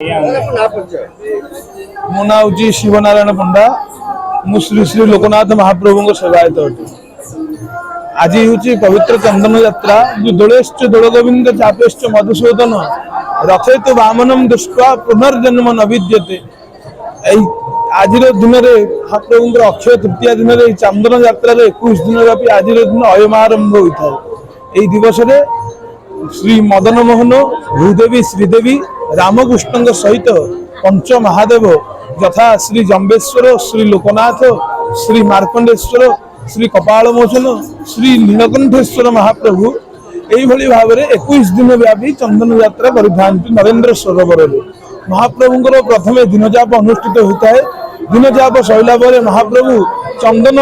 मो ना हूँ शिवनारायण पंडा मु श्री श्री लोकनाथ महाप्रभु सेवायत अटे। आज हूँ पवित्र चंदन यात्रा जो दोलेश्च दोल गोविंद चापेश्च मधुसूदन रथे तो वामनम दृष्टा पुनर्जन्म न विद्यते। आज दिन में महाप्रभु अक्षय तृतीया दिन में चंदन यात्रा 21 दिन व्यापी आज दिन अयमारंभ होता है। दिवस श्री मदन मोहन भूदेवी श्रीदेवी रामकृष्ण सहित पंच महादेव यथा श्री जम्बेश्वर श्री लोकनाथ श्री मार्कंडेश्वर श्री कपाल मोचन श्री नीलकंठेश्वर महाप्रभु यही भाव में 21 दिन व्यापी चंदन यात्रा कर नरेंद्र सरोवर में महाप्रभुंर प्रथम दिनजाप अनुष्ठित होता है। दिनजाप सैला पर महाप्रभु चंदन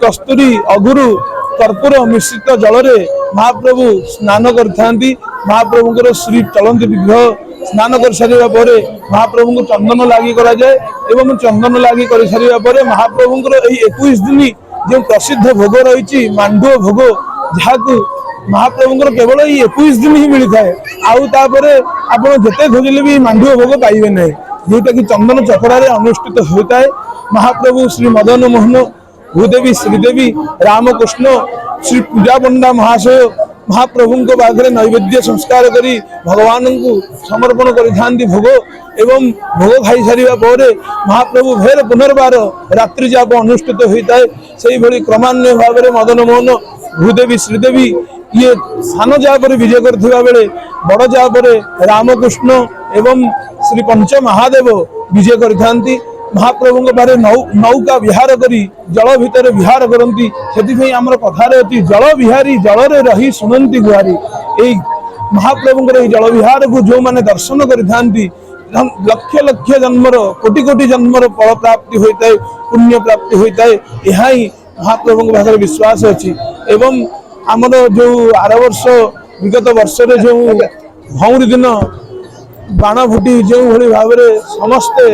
कस्तूरी अगुरु कर्पूर मिश्रित जल महाप्रभु स्नान करथांती। महाप्रभुंर श्री चलंती विग्रह स्नान कर सारिबा परे महाप्रभु को चंदन लागी करा जाए एवं चंदन लागी कर सारिबा परे महाप्रभुंर एही 21 दिन जो प्रसिद्ध भोग रही मांडुओ भोग जहां महाप्रभुंर केवल 21 दिन ही मिलता है। आउ तापरे आपण जते खोजिले भी मांडुओ भोग पाइबे नहीं जोटा कि चंदन चकड़ा अनुष्ठित होता है। महाप्रभु श्री मदन मोहन भूदेवी श्रीदेवी रामकृष्ण श्री पूजा पंडा महाशय महाप्रभु को पाखे नैवेद्य संस्कार करी भगवान को समर्पण करि भोग एवं भोग खाई सारिबा पर महाप्रभु फेर पुनर्बार रात्रि जाप अनुष्ठित होता है। से भली क्रमान्वय भाव में मदन मोहन भूदेवी श्रीदेवी ये सान जाप विजय करथिबा बेले बड़ जाप रामकृष्ण एवं श्री पंच महादेव विजय करथांती। महाप्रभु बारे नौका विहार करी जल भितर विहार करती से आमर कथार अति जल विहारी जल रही सुनंती गुहारी। यही महाप्रभुंर जल विहार को जो मैंने दर्शन करि लक्ष लक्ष जन्मर कोटि कोटि जन्मर फल प्राप्ति होता है पुण्य प्राप्ति होता है। यह ही महाप्रभु पाखे विश्वास अच्छी एवं आमर जो आर वर्ष विगत वर्ष जो भौरी दिन बाण फुटी जो भली भाव में समस्ते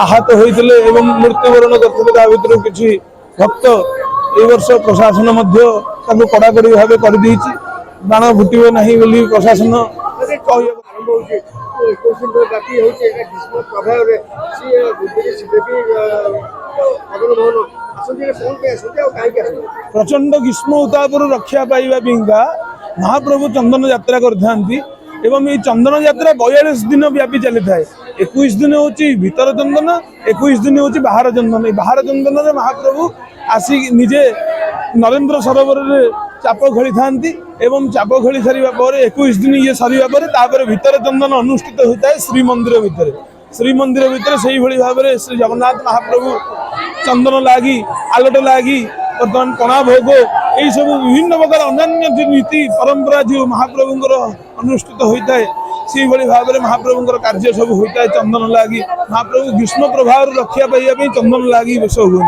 आहत होते मृत्युवरण करते किसी भक्त ए वर्ष प्रशासन कड़ाकड़ी भाव कर बाण फुटे ना बोली प्रशासन प्रचंड ग्रीष्म उताप रक्षा पाइबा महाप्रभु चंदन यात्रा करथांती एवं ये चंदन यात्रा 42 दिन व्यापी चली थाए। 21 दिन हूँ भीतर चंदन 21 दिन हूँ बाहर चंदन। बाहर चंदन में महाप्रभु आसी निजे नरेंद्र सरोवर में चाप खेली था एवं चाप खेली सारा पर 21 दिन ये सरिया पर भीतर चंदन अनुष्ठित होता है श्रीमंदिर भितर से ही भाव में श्री जगन्नाथ महाप्रभु चंदन लागी आलोट लागी बर्तमान पणा भोग यही सब विभिन्न प्रकार अन्य नीति परंपरा जो महाप्रभुंर अनुष्ठित होता है से भाव में महाप्रभुंर कार्य सब होता है। चंदन लागी महाप्रभु ग्रीष्म प्रभाव रक्षा पाइबा चंदन लागी बेश हुए।